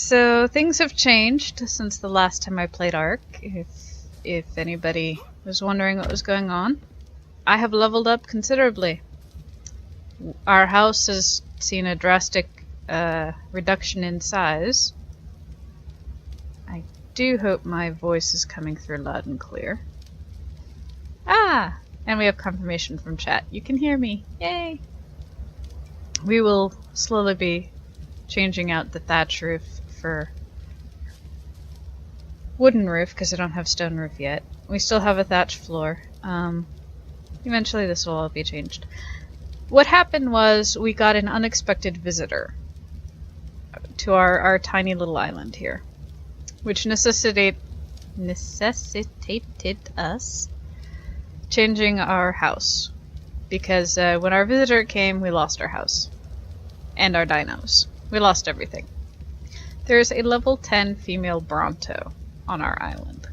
So things have changed since the last time I played Ark, if anybody was wondering what was going on. I have leveled up considerably. Our house has seen a drastic reduction in size. I do hope my voice is coming through loud and clear. Ah! And we have confirmation from chat. You can hear me. Yay! We will slowly be changing out the thatch roof for wooden roof because I don't have stone roof yet. We still have a thatch floor. Eventually this will all be changed. What happened was we got an unexpected visitor to our tiny little island here, which necessitated us changing our house, because when our visitor came, we lost our house and our dinos. We lost everything. There's a level 10 female Bronto on our island,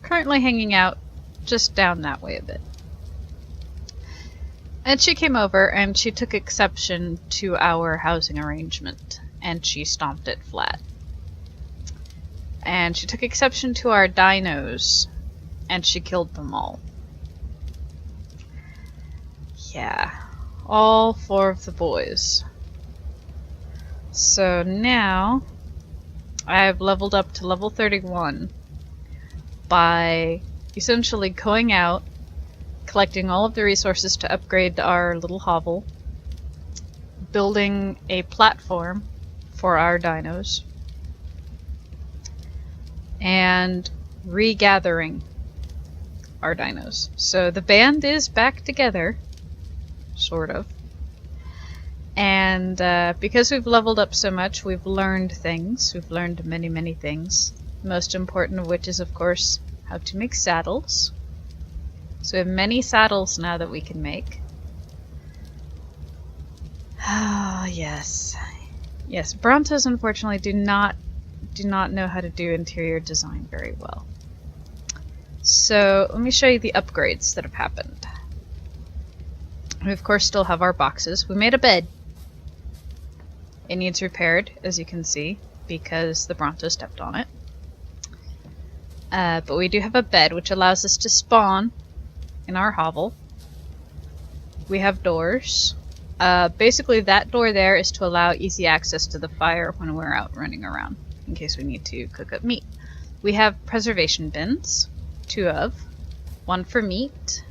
currently hanging out just down that way a bit. And she came over and she took exception to our housing arrangement, and she stomped it flat. And she took exception to our dinos, and she killed them all. Yeah, all 4 of the boys. So now I've leveled up to level 31 by essentially going out, collecting all of the resources to upgrade our little hovel, building a platform for our dinos, and regathering our dinos. So the band is back together, sort of. And because we've leveled up so much, we've learned things. We've learned many, many things. The most important of which is, of course, how to make saddles. So we have many saddles now that we can make. Ah, yes. Yes, Brontos unfortunately do not know how to do interior design very well. So let me show you the upgrades that have happened. We of course still have our boxes. We made a bed. It needs repaired, as you can see, because the Bronto stepped on it. But we do have a bed, which allows us to spawn in our hovel. We have doors. Basically that door there is to allow easy access to the fire when we're out running around, in case we need to cook up meat. We have preservation bins, 2 of, 1 for meat,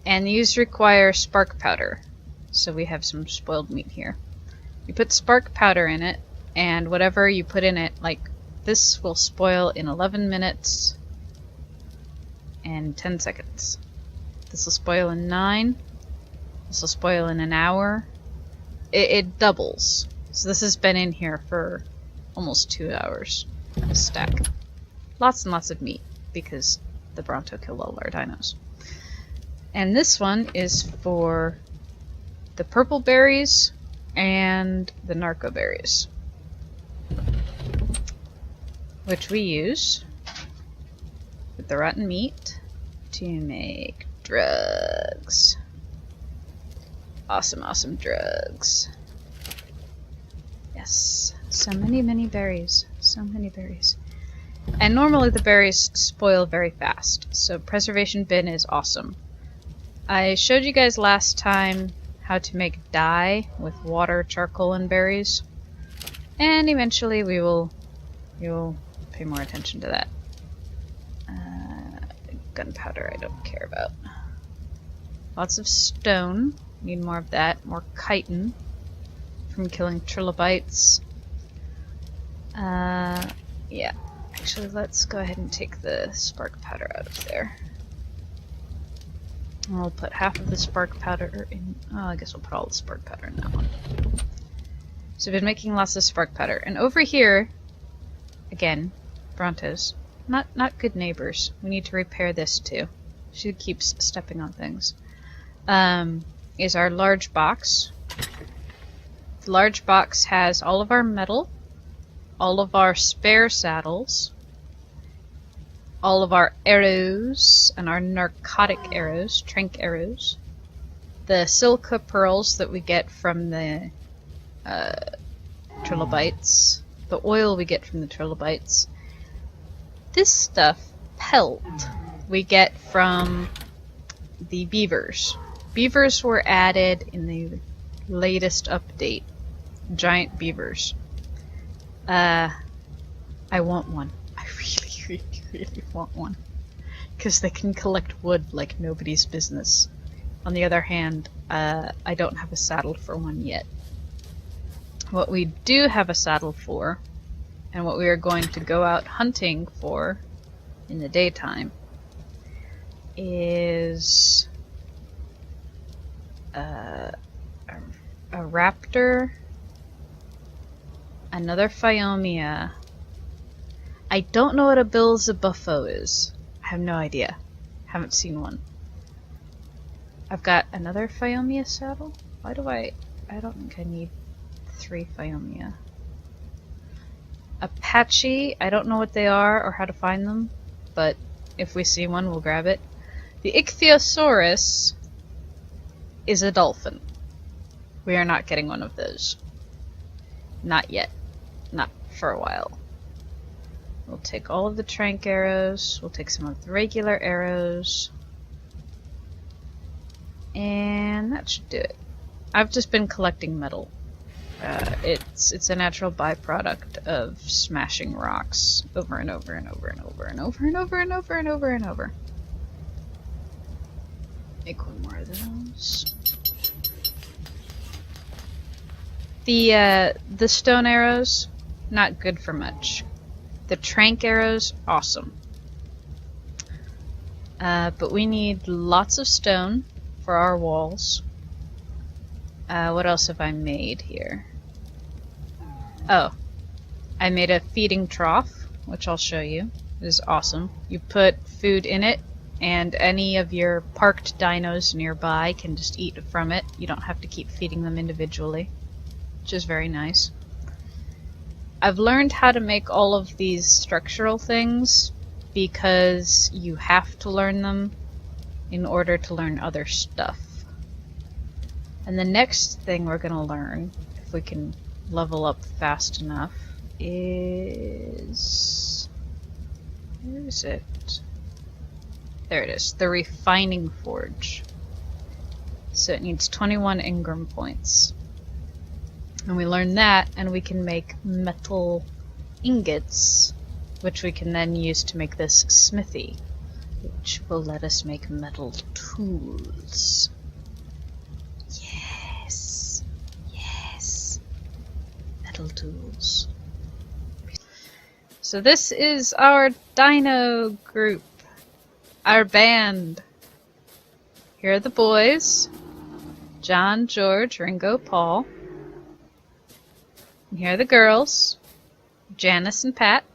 and these require spark powder. So we have some spoiled meat here. You put spark powder in it, and whatever you put in it, like this, will spoil in 11 minutes and 10 seconds. This will spoil in 9. This will spoil in an hour. It doubles. So this has been in here for almost 2 hours. A stack. Lots and lots of meat, because the Bronto killed all our dinos. And this one is for the purple berries and the narco berries, which we use with the rotten meat to make drugs. Awesome, awesome drugs. Yes, so many, many berries. So many berries. And normally the berries spoil very fast, so preservation bin is awesome. I showed you guys last time how to make dye with water, charcoal, and berries, and eventually you'll pay more attention to that. Gunpowder I don't care about. Lots of stone. Need more of that. More chitin from killing trilobites. Yeah. Actually, let's go ahead and take the spark powder out of there. I'll put half of the spark powder in. Oh, I guess we'll put all the spark powder in that one. So I've been making lots of spark powder. And over here, again, Brontos. Not good neighbors. We need to repair this too. She keeps stepping on things. Is our large box. The large box has all of our metal, all of our spare saddles, all of our arrows and our narcotic arrows, trank arrows, the silica pearls that we get from the trilobites. The oil we get from the trilobites. This stuff, pelt, we get from the beavers. Beavers were added in the latest update. Giant beavers. I want one. I really want one. Because they can collect wood like nobody's business. On the other hand, I don't have a saddle for one yet. What we do have a saddle for, and what we are going to go out hunting for in the daytime, is a raptor, another Phiomia. I don't know what a Bilzabufo is. I have no idea. Haven't seen one. I've got another Phiomia saddle? Why do I don't think I need 3 Phiomia. Apache, I don't know what they are or how to find them, but if we see one, we'll grab it. The Ichthyosaurus is a dolphin. We are not getting one of those. Not yet. Not for a while. We'll take all of the trank arrows. We'll take some of the regular arrows. And that should do it. I've just been collecting metal. It's a natural byproduct of smashing rocks over and over and over and over and over and over and over and over and over. Make one more of those. The stone arrows, not good for much. The trank arrows, awesome. But we need lots of stone for our walls. What else have I made here? Oh, I made a feeding trough, which I'll show you. It is awesome. You put food in it, and any of your parked dinos nearby can just eat from it. You don't have to keep feeding them individually, which is very nice. I've learned how to make all of these structural things because you have to learn them in order to learn other stuff. And the next thing we're going to learn, if we can level up fast enough, is... where is it? There it is. The refining forge. So it needs 21 engram points. And we learn that, and we can make metal ingots, which we can then use to make this smithy, which will let us make metal tools. Yes! Yes! Metal tools. So this is our dino group. Our band. Here are the boys. John, George, Ringo, Paul. And here are the girls. Janice and Pat.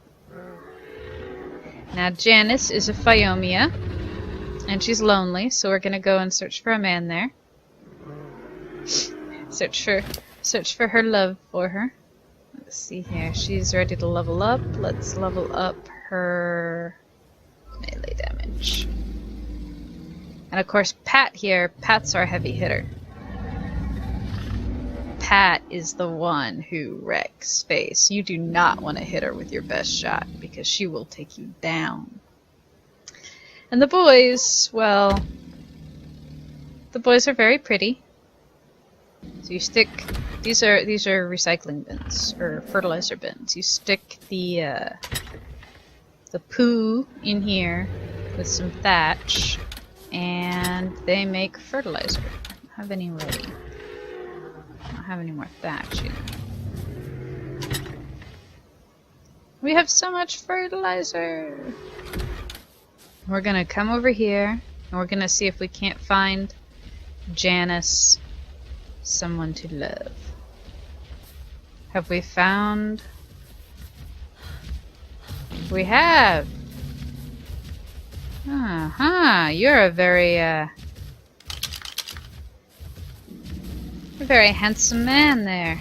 Now Janice is a Phiomia, and she's lonely, so we're gonna go and search for a man there. Search for her love for her. Let's see here. She's ready to level up. Let's level up her melee damage. And of course Pat here, Pat's our heavy hitter. Pat is the one who wrecks face. You do not want to hit her with your best shot because she will take you down. And the boys, well, the boys are very pretty. So you stick, these are recycling bins or fertilizer bins. You stick the poo in here with some thatch, and they make fertilizer. I don't have any ready. I don't have any more thatch either. We have so much fertilizer! We're gonna come over here, and we're gonna see if we can't find Janice someone to love. Have we found... We have! You're a very handsome man there.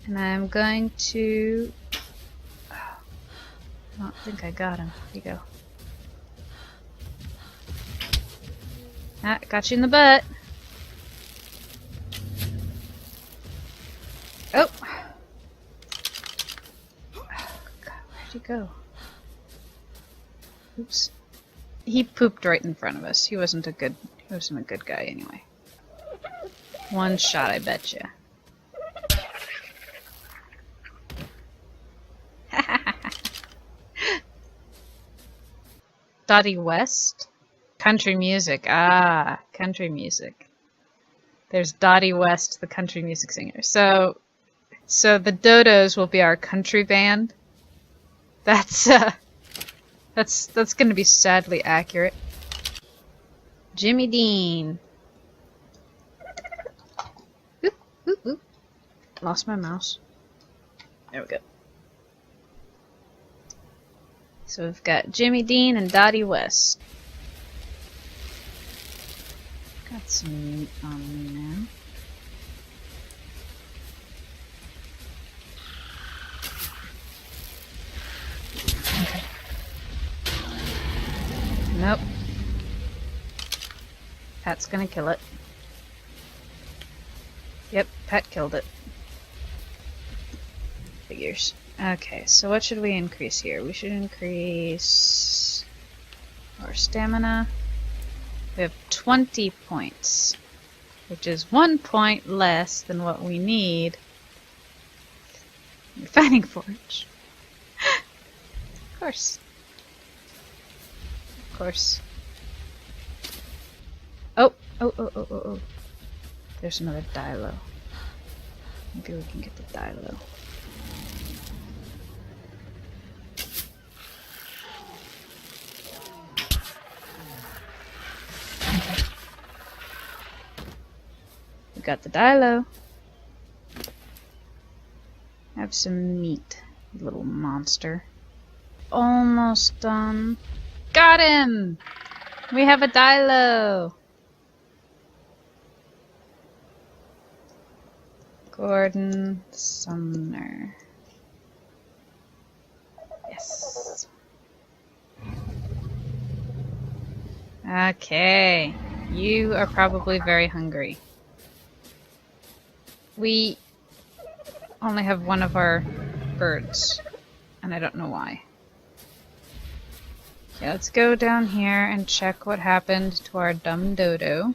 And I'm going to... Oh, I don't think I got him. Here you go. Ah, got you in the butt. Oh! Oh God, where'd he go? Oops. He pooped right in front of us. He wasn't a good guy anyway. One shot, I betcha. Dottie West? Country music. Ah, country music. There's Dottie West, the country music singer. So the Dodos will be our country band. That's gonna be sadly accurate. Jimmy Dean. Oop, oop, oop. Lost my mouse. There we go. So we've got Jimmy Dean and Dottie West. Got some meat on me now. Nope. Pat's gonna kill it. Yep, Pat killed it. Figures. Okay, so what should we increase here? We should increase our stamina. We have 20 points, which is 1 point less than what we need. Refining forge. Of course. Of course. Oh! Oh. There's another dilo. Maybe we can get the dilo. We got the dilo. Have some meat, little monster. Almost done. Got him! We have a dilo! Gordon Sumner. Yes. Okay. You are probably very hungry. We only have one of our birds, and I don't know why. Okay, let's go down here and check what happened to our dumb dodo.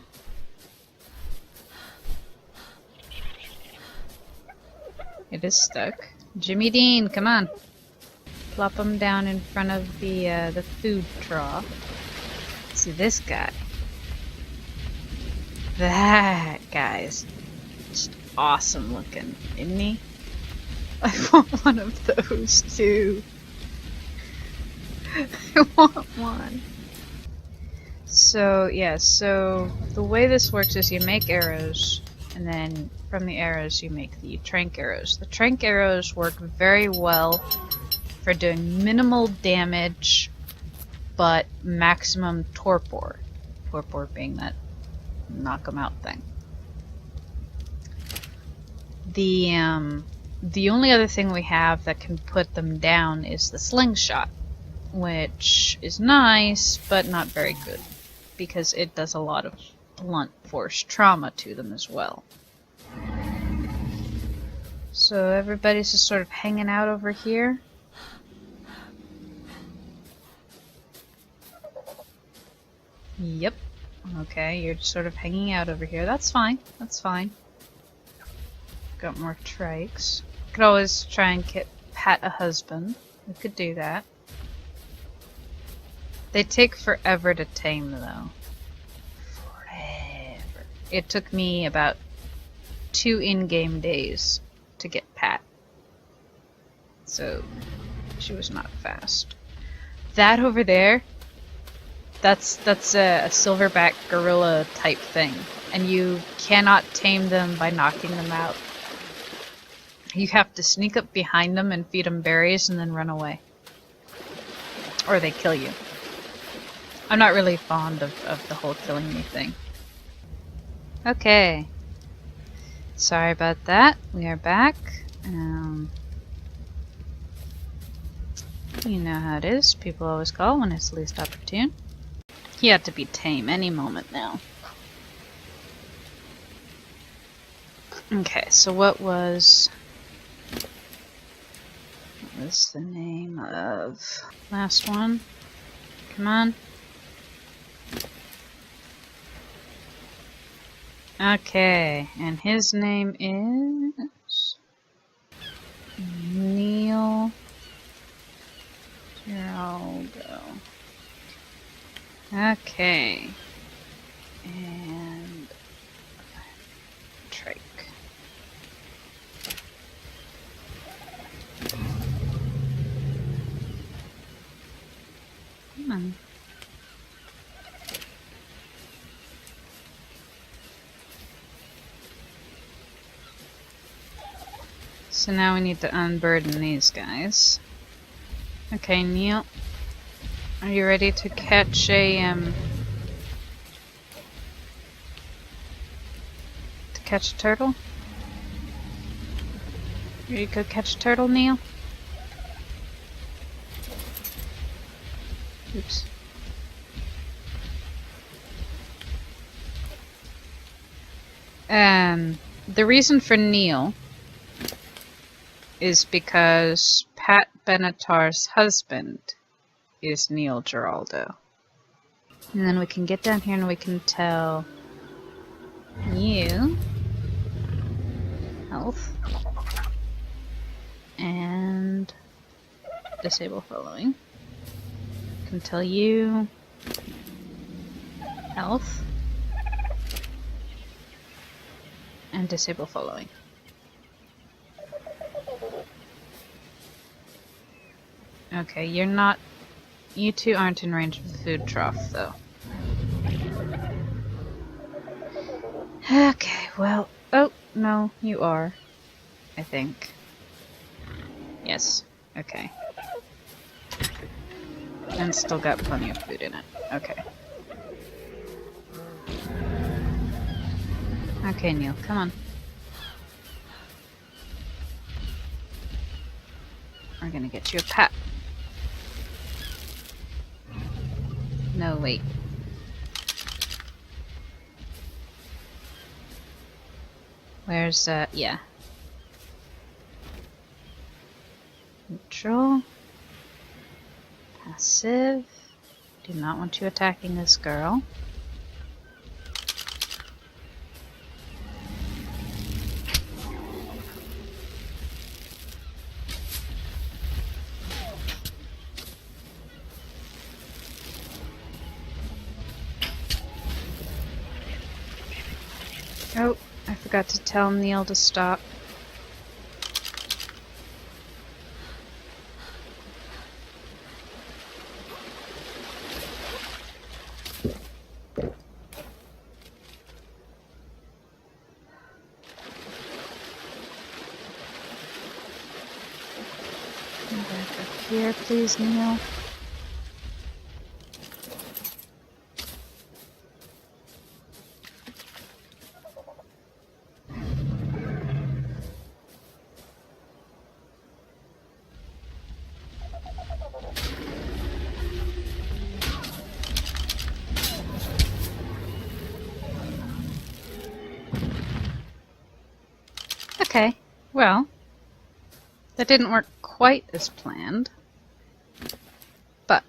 It is stuck. Jimmy Dean, come on. Plop him down in front of the food trough. See this guy. That guy's just awesome looking, isn't he? I want one of those too. I want one. So yeah, so the way this works is you make arrows, and then from the arrows you make the trank arrows. The trank arrows work very well for doing minimal damage, but maximum torpor. Torpor being that knock 'em out thing. The only other thing we have that can put them down is the slingshot, which is nice, but not very good, because it does a lot of blunt force trauma to them as well. So everybody's just sort of hanging out over here. Yep. Okay, you're just sort of hanging out over here. That's fine. That's fine. Got more trikes. Could always try and get Pat a husband. We could do that. They take forever to tame, though. Forever. It took me about 2 in-game days to get Pat. So, she was not fast. That over there, that's a silverback gorilla type thing. And you cannot tame them by knocking them out. You have to sneak up behind them and feed them berries and then run away. Or they kill you. I'm not really fond of the whole killing me thing. Okay. Sorry about that. We are back. You know how it is. People always call when it's least opportune. He had to be tame any moment now. Okay, so what was the name of last one? Come on. Okay, and his name is Neil Geraldo. Okay. And Trike. Come on. So now we need to unburden these guys. Okay, Neil. Are you ready to catch a turtle? Ready to go catch a turtle, Neil? Oops. The reason for Neil is because Pat Benatar's husband is Neil Geraldo. And then we can get down here and we can tell you health and disable following. We can tell you health and disable following. Okay, you two aren't in range of the food trough, though. Okay, well, oh, no, you are, I think. Yes, okay. And still got plenty of food in it, okay. Okay, Neil, come on. We're gonna get you a pat. No, wait. Where's, yeah. Neutral. Passive. Do not want you attacking this girl. Oh, I forgot to tell Neil to stop. Come back up here, please, Neil. Okay, well, that didn't work quite as planned, but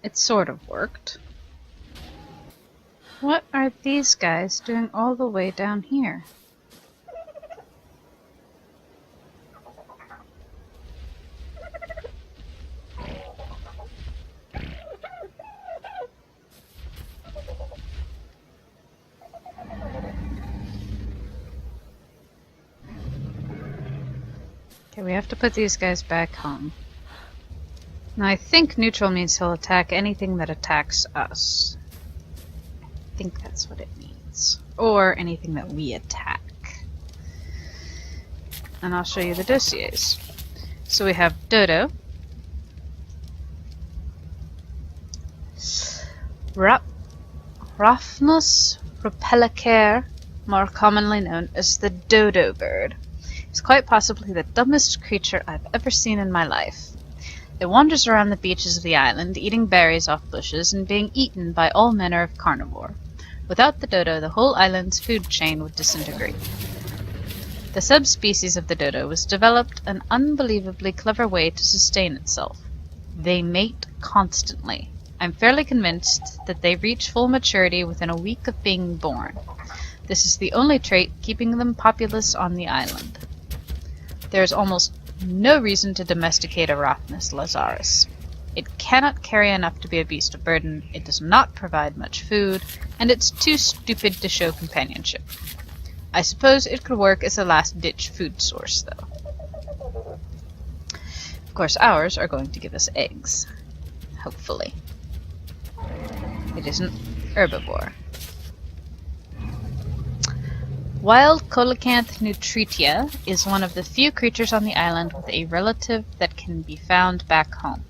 it sort of worked. What are these guys doing all the way down here? Okay, we have to put these guys back home. Now I think neutral means he'll attack anything that attacks us. I think that's what it means. Or anything that we attack. And I'll show you the dossiers. So we have Dodo. Raphnus propellicaire, more commonly known as the dodo bird. It's quite possibly the dumbest creature I've ever seen in my life. It wanders around the beaches of the island, eating berries off bushes and being eaten by all manner of carnivore. Without the dodo, the whole island's food chain would disintegrate. The subspecies of the dodo was developed an unbelievably clever way to sustain itself. They mate constantly. I'm fairly convinced that they reach full maturity within a week of being born. This is the only trait keeping them populous on the island. There is almost no reason to domesticate Arachnis lazaris. It cannot carry enough to be a beast of burden, it does not provide much food, and it's too stupid to show companionship. I suppose it could work as a last-ditch food source, though. Of course, ours are going to give us eggs. Hopefully. It is an herbivore. Wild coelacanth nutritia is one of the few creatures on the island with a relative that can be found back home.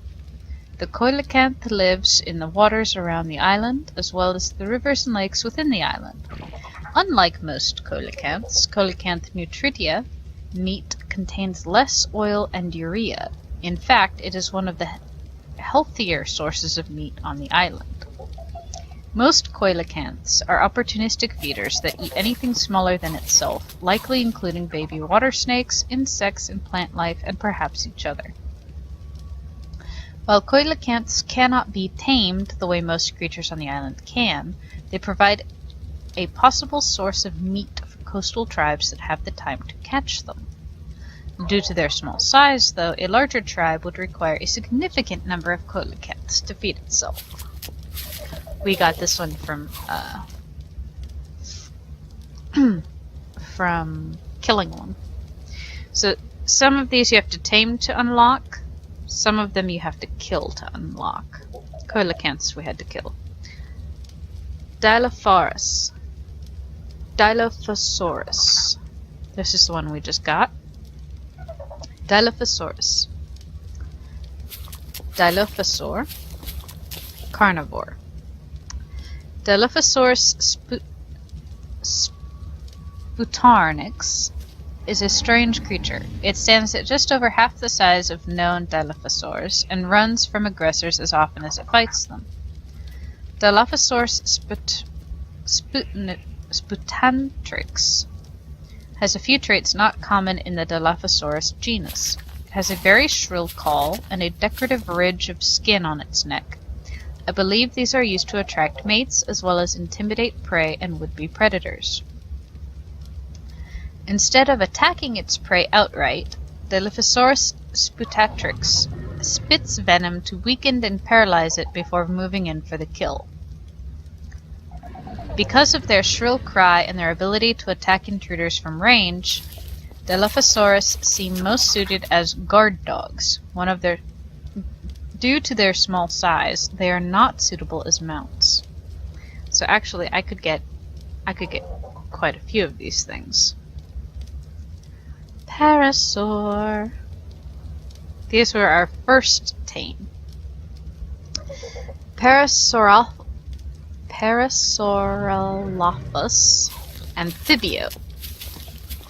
The coelacanth lives in the waters around the island, as well as the rivers and lakes within the island. Unlike most coelacanths, coelacanth nutritia meat contains less oil and urea. In fact, it is one of the healthier sources of meat on the island. Most coelacanths are opportunistic feeders that eat anything smaller than itself, likely including baby water snakes, insects, and plant life, and perhaps each other. While coelacanths cannot be tamed the way most creatures on the island can, they provide a possible source of meat for coastal tribes that have the time to catch them. Due to their small size, though, a larger tribe would require a significant number of coelacanths to feed itself. We got this one from killing one. So some of these you have to tame to unlock, some of them you have to kill to unlock. Coelacanths we had to kill. Dilophosaurus. This is the one we just got. Dilophosaurus. Dilophosaur. Carnivore. Dilophosaurus sputarnix is a strange creature. It stands at just over half the size of known Dilophosaurs and runs from aggressors as often as it fights them. Dilophosaurus sputantrix has a few traits not common in the Dilophosaurus genus. It has a very shrill call and a decorative ridge of skin on its neck. I believe these are used to attract mates as well as intimidate prey and would-be predators. Instead of attacking its prey outright, Dilophosaurus sputatrix spits venom to weaken and paralyze it before moving in for the kill. Because of their shrill cry and their ability to attack intruders from range, Dilophosaurus seem most suited as guard dogs. Due to their small size, they are not suitable as mounts. So actually, I could get quite a few of these things. Parasaur. These were our first tame. Parasaurolophus amphibio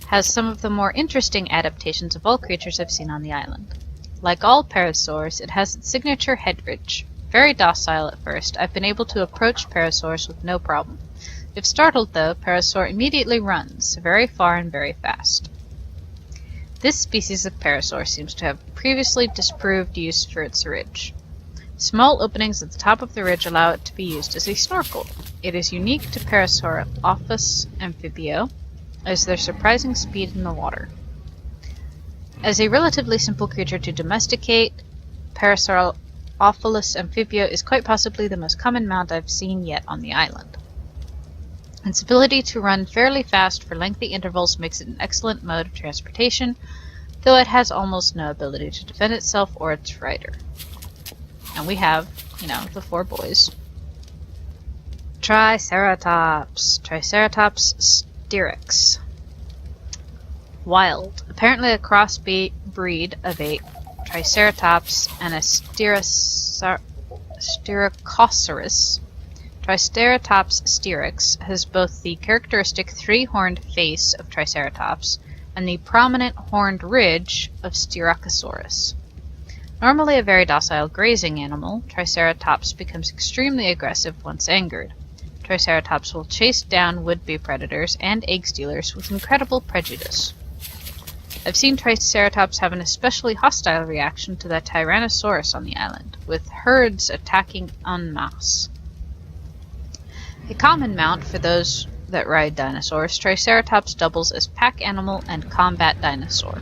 has some of the more interesting adaptations of all creatures I've seen on the island. Like all parasaurs, it has its signature head ridge. Very docile at first, I've been able to approach parasaurs with no problem. If startled though, Parasaur immediately runs, very far and very fast. This species of parasaur seems to have previously disproved use for its ridge. Small openings at the top of the ridge allow it to be used as a snorkel. It is unique to Parasaurolophus amphibio, as their surprising speed in the water. As a relatively simple creature to domesticate, Parasaurolophus amphibio is quite possibly the most common mount I've seen yet on the island. Its ability to run fairly fast for lengthy intervals makes it an excellent mode of transportation, though it has almost no ability to defend itself or its rider. And we have, the four boys. Triceratops. Triceratops styrax. Wild. Apparently a crossbreed of a Triceratops and a Styracosaurus. Triceratops styrax has both the characteristic three-horned face of Triceratops and the prominent horned ridge of Styracosaurus. Normally a very docile grazing animal, Triceratops becomes extremely aggressive once angered. Triceratops will chase down would-be predators and egg stealers with incredible prejudice. I've seen Triceratops have an especially hostile reaction to the Tyrannosaurus on the island, with herds attacking en masse. A common mount for those that ride dinosaurs, Triceratops doubles as pack animal and combat dinosaur.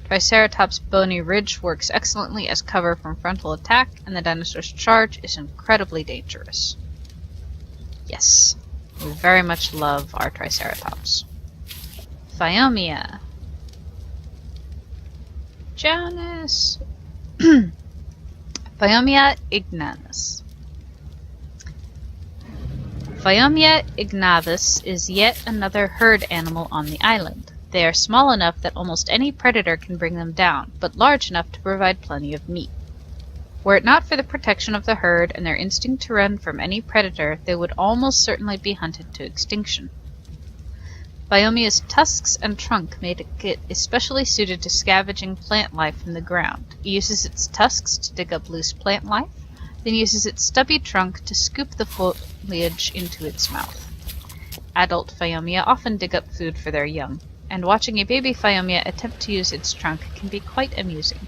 Triceratops' bony ridge works excellently as cover from frontal attack, and the dinosaur's charge is incredibly dangerous. Yes, we very much love our Triceratops. Phiomia. Jonas. Phiomia ignatus. Phiomia ignatus is yet another herd animal on the island. They are small enough that almost any predator can bring them down, but large enough to provide plenty of meat. Were it not for the protection of the herd and their instinct to run from any predator, they would almost certainly be hunted to extinction. Phiomia's tusks and trunk make it especially suited to scavenging plant life from the ground. It uses its tusks to dig up loose plant life, then uses its stubby trunk to scoop the foliage into its mouth. Adult Phiomia often dig up food for their young, and watching a baby Phiomia attempt to use its trunk can be quite amusing.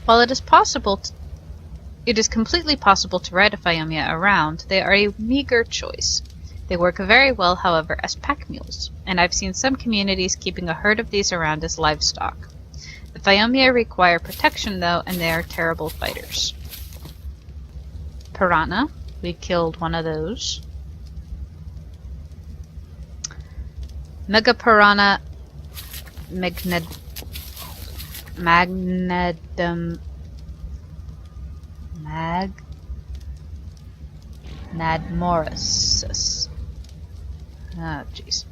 While it is completely possible to ride a Phiomia around, they are a meager choice. They work very well, however, as pack mules, and I've seen some communities keeping a herd of these around as livestock. The Phiomia require protection, though, and they are terrible fighters. Piranha. We killed one of those. Megapiranha magnadmorsus. Oh, jeez.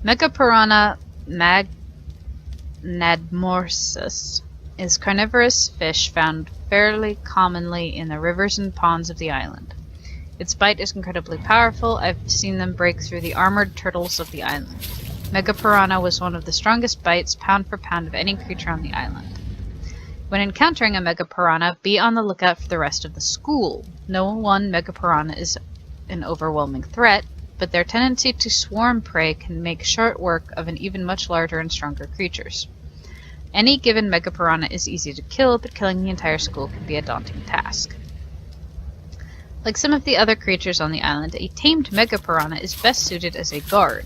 Megapiranha magnadmorsus is carnivorous fish found fairly commonly in the rivers and ponds of the island. Its bite is incredibly powerful. I've seen them break through the armored turtles of the island. Megapiranha was one of the strongest bites, pound for pound, of any creature on the island. When encountering a megapiranha, be on the lookout for the rest of the school. No one megapiranha is an overwhelming threat, but their tendency to swarm prey can make short work of an even much larger and stronger creatures. Any given megapiranha is easy to kill, but killing the entire school can be a daunting task. Like some of the other creatures on the island, a tamed megapiranha is best suited as a guard.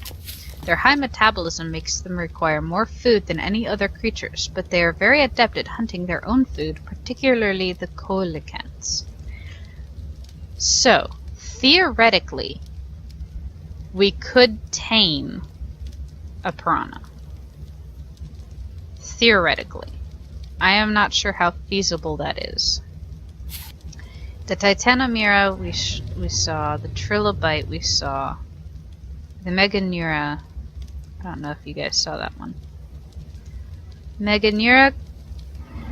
Their high metabolism makes them require more food than any other creatures, but they are very adept at hunting their own food, particularly the coelacanths. So, theoretically, we could tame a piranha. Theoretically. I am not sure how feasible that is. The Titanomira we saw, the trilobite we saw, the Meganeura, I don't know if you guys saw that one. Meganeura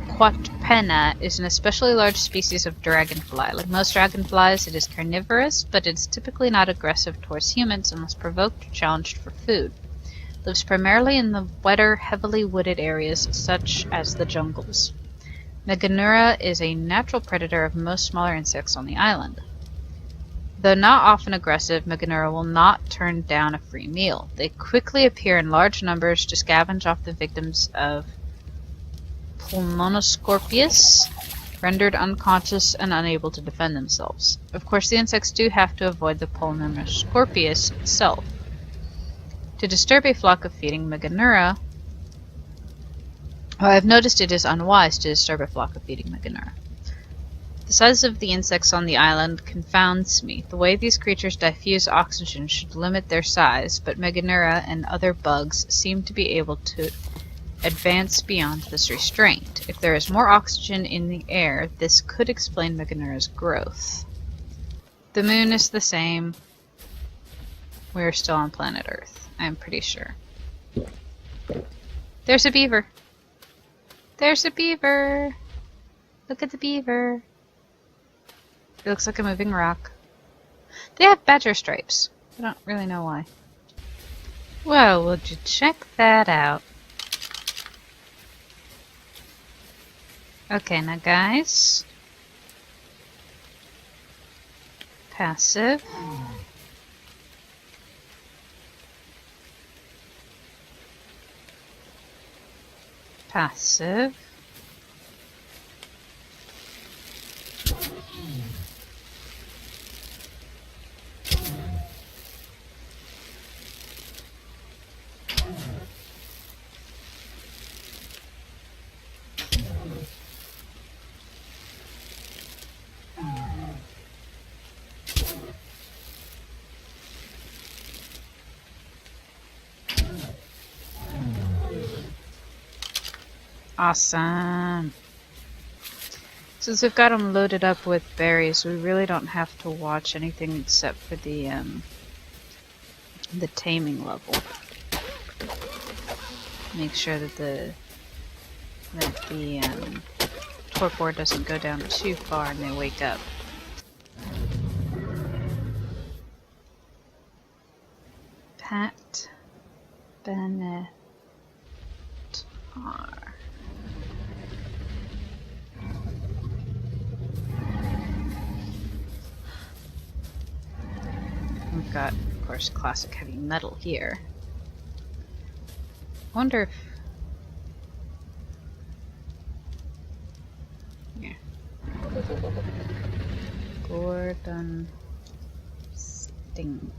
quadrupena is an especially large species of dragonfly. Like most dragonflies, it is carnivorous, but it is typically not aggressive towards humans unless provoked or challenged for food. It lives primarily in the wetter, heavily wooded areas such as the jungles. Meganeura is a natural predator of most smaller insects on the island. Though not often aggressive, Meganeura will not turn down a free meal. They quickly appear in large numbers to scavenge off the victims of Pulmonoscorpius, rendered unconscious and unable to defend themselves. Of course, the insects do have to avoid the Pulmonoscorpius itself. To disturb a flock of feeding Meganeura, I've noticed it is unwise to disturb a flock of feeding Meganeura. The size of the insects on the island confounds me. The way these creatures diffuse oxygen should limit their size, but Meganeura and other bugs seem to be able to advance beyond this restraint. If there is more oxygen in the air, this could explain Meganeura's growth. The moon is the same. We're still on planet Earth, I'm pretty sure. There's a beaver. There's a beaver! Look at the beaver. It looks like a moving rock. They have badger stripes. I don't really know why. Well, would you check that out? Okay, now guys. Passive. Passive. Awesome. Since we've got them loaded up with berries, we really don't have to watch anything except for the taming level. Make sure that the torpor doesn't go down too far and they wake up. Pat Benetar. We've got, of course, classic heavy metal here. I wonder if... Yeah. Gordon Sting.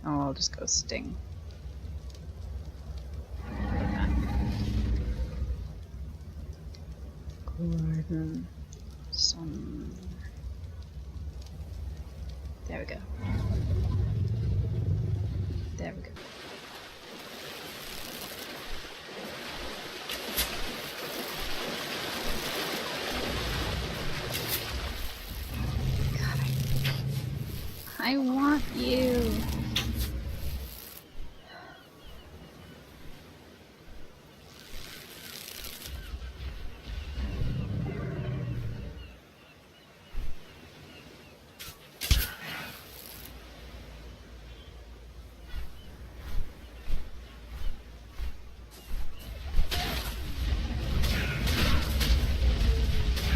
Oh, I'll just go Sting. Gordon some... There we go. There we go. God, I want you.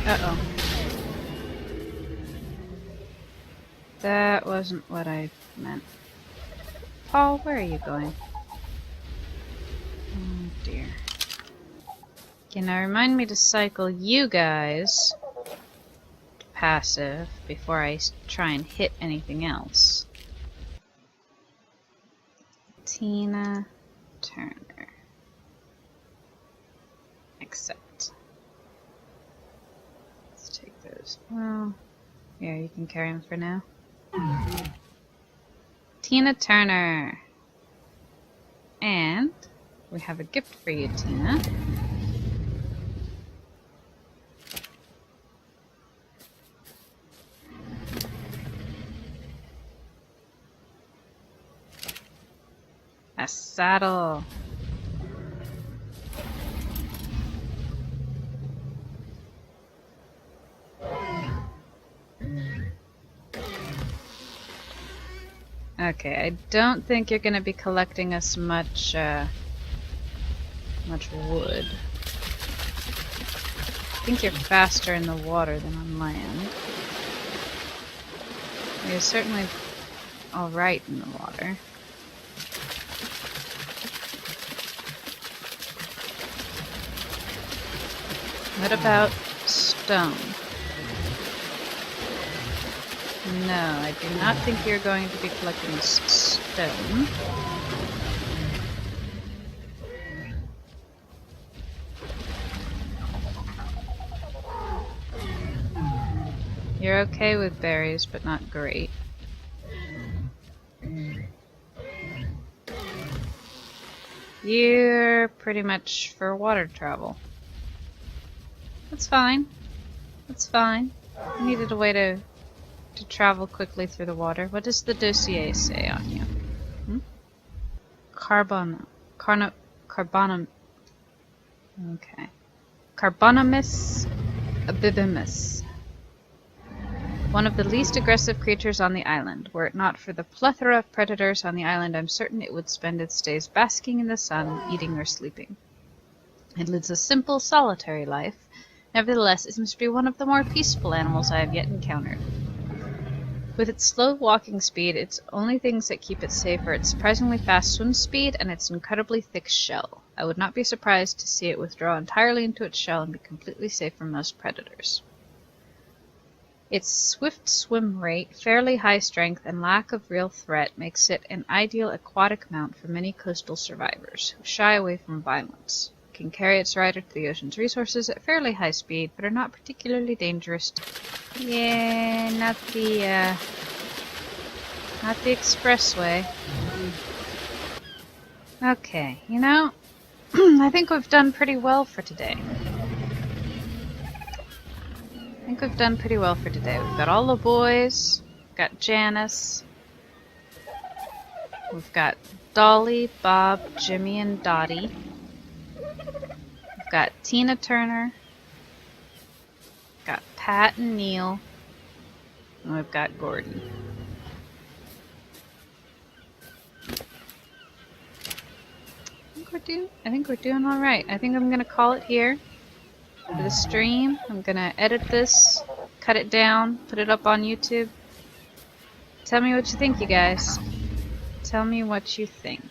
Uh-oh. That wasn't what I meant. Paul, where are you going? Oh dear. Okay, now remind me to cycle you guys to passive before I try and hit anything else. Tina Turner. Accept. Well, yeah, you can carry him for now. Tina Turner. And we have a gift for you, Tina. A saddle. Okay, I don't think you're going to be collecting us much wood. I think you're faster in the water than on land. You're certainly alright in the water. What about stone? No, I do not think you're going to be collecting stone. You're okay with berries, but not great. You're pretty much for water travel. That's fine. That's fine. I needed a way to travel quickly through the water. What does the dossier say on you? Carbonum. Okay. Carbonomus bibimus. One of the least aggressive creatures on the island. Were it not for the plethora of predators on the island, I'm certain it would spend its days basking in the sun, eating or sleeping. It lives a simple, solitary life, Nevertheless, it seems to be one of the more peaceful animals I have yet encountered. With its slow walking speed, its only things that keep it safe are its surprisingly fast swim speed and its incredibly thick shell. I would not be surprised to see it withdraw entirely into its shell and be completely safe from most predators. Its swift swim rate, fairly high strength, and lack of real threat makes it an ideal aquatic mount for many coastal survivors who shy away from violence. It can carry its rider to the ocean's resources at fairly high speed, but are not particularly dangerous. Yeah, not the expressway. Okay, you know, I think we've done pretty well for today. We've got all the boys, we've got Janice, we've got Dolly, Bob, Jimmy, and Dottie. We've got Tina Turner, we've got Pat and Neil, and we've got Gordon. I think we're doing all right. I think I'm gonna call it here for the stream. I'm gonna edit this, cut it down, put it up on YouTube. Tell me what you think, you guys. Tell me what you think.